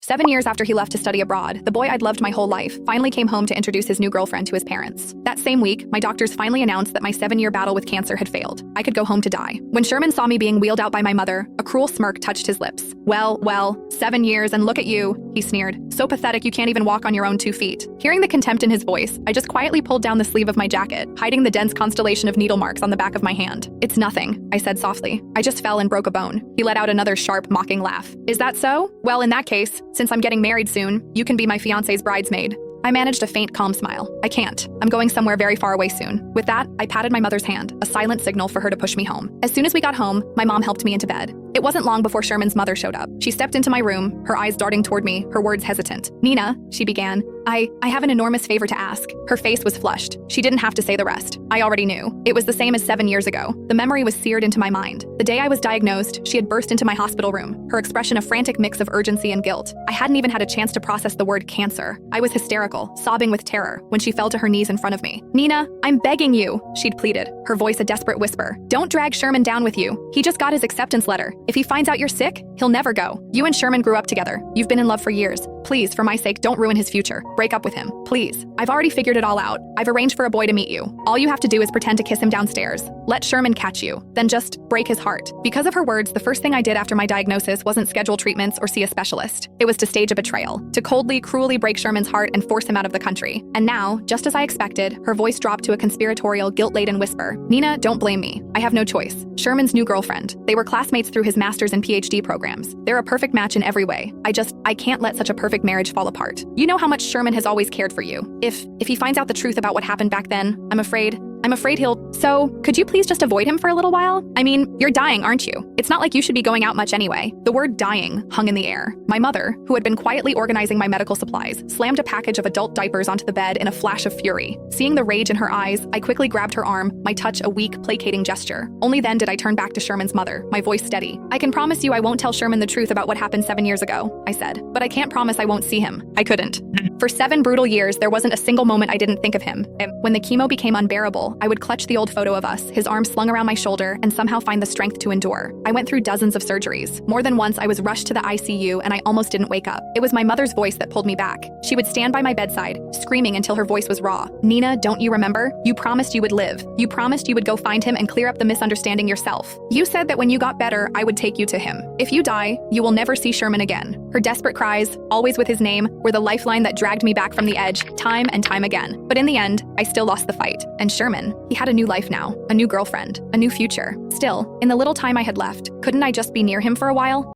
7 years after he left to study abroad, the boy I'd loved my whole life finally came home to introduce his new girlfriend to his parents. That same week, my doctors finally announced that my 7-year battle with cancer had failed. I could go home to die. When Sherman saw me being wheeled out by my mother, a cruel smirk touched his lips. Well, 7 years and look at you, he sneered. So pathetic you can't even walk on your own 2 feet. Hearing the contempt in his voice, I just quietly pulled down the sleeve of my jacket, hiding the dense constellation of needle marks on the back of my hand. It's nothing, I said softly. I just fell and broke a bone. He let out another sharp, mocking laugh. Is that so? Well, in that case, since I'm getting married soon, you can be my fiancé's bridesmaid. I managed a faint, calm smile. I can't. I'm going somewhere very far away soon. With that, I patted my mother's hand, a silent signal for her to push me home. As soon as we got home, my mom helped me into bed. It wasn't long before Sherman's mother showed up. She stepped into my room, her eyes darting toward me, her words hesitant. Nina, she began, I have an enormous favor to ask. Her face was flushed. She didn't have to say the rest. I already knew. It was the same as 7 years ago. The memory was seared into my mind. The day I was diagnosed, she had burst into my hospital room, her expression a frantic mix of urgency and guilt. I hadn't even had a chance to process the word cancer. I was hysterical, sobbing with terror, when she fell to her knees in front of me. Nina, I'm begging you, she'd pleaded, her voice a desperate whisper. Don't drag Sherman down with you. He just got his acceptance letter. If he finds out you're sick, he'll never go. You and Sherman grew up together. You've been in love for years. Please, for my sake, don't ruin his future. Break up with him. Please. I've already figured it all out. I've arranged for a boy to meet you. All you have to do is pretend to kiss him downstairs. Let Sherman catch you. Then just break his heart. Because of her words, the first thing I did after my diagnosis wasn't schedule treatments or see a specialist. It was to stage a betrayal. To coldly, cruelly break Sherman's heart and force him out of the country. And now, just as I expected, her voice dropped to a conspiratorial, guilt-laden whisper. Nina, don't blame me. I have no choice. Sherman's new girlfriend. They were classmates through his master's and PhD programs. They're a perfect match in every way. I can't let such a perfect marriage fall apart. You know how much Sherman has always cared for you. If he finds out the truth about what happened back then, I'm afraid he'll... So, could you please just avoid him for a little while? I mean, you're dying, aren't you? It's not like you should be going out much anyway. The word dying hung in the air. My mother, who had been quietly organizing my medical supplies, slammed a package of adult diapers onto the bed in a flash of fury. Seeing the rage in her eyes, I quickly grabbed her arm, my touch a weak, placating gesture. Only then did I turn back to Sherman's mother, my voice steady. I can promise you I won't tell Sherman the truth about what happened 7 years ago, I said. But I can't promise I won't see him. I couldn't. For 7 brutal years, there wasn't a single moment I didn't think of him. When the chemo became unbearable, I would clutch the old photo of us, his arm slung around my shoulder, and somehow find the strength to endure. I went through dozens of surgeries. More than once, I was rushed to the ICU and I almost didn't wake up. It was my mother's voice that pulled me back. She would stand by my bedside, screaming until her voice was raw. Nina, don't you remember? You promised you would live. You promised you would go find him and clear up the misunderstanding yourself. You said that when you got better, I would take you to him. If you die, you will never see Sherman again. Her desperate cries, always with his name, were the lifeline that dragged me back from the edge, time and time again. But in the end, I still lost the fight. And Sherman, he had a new life now, a new girlfriend, a new future. Still, in the little time I had left, couldn't I just be near him for a while?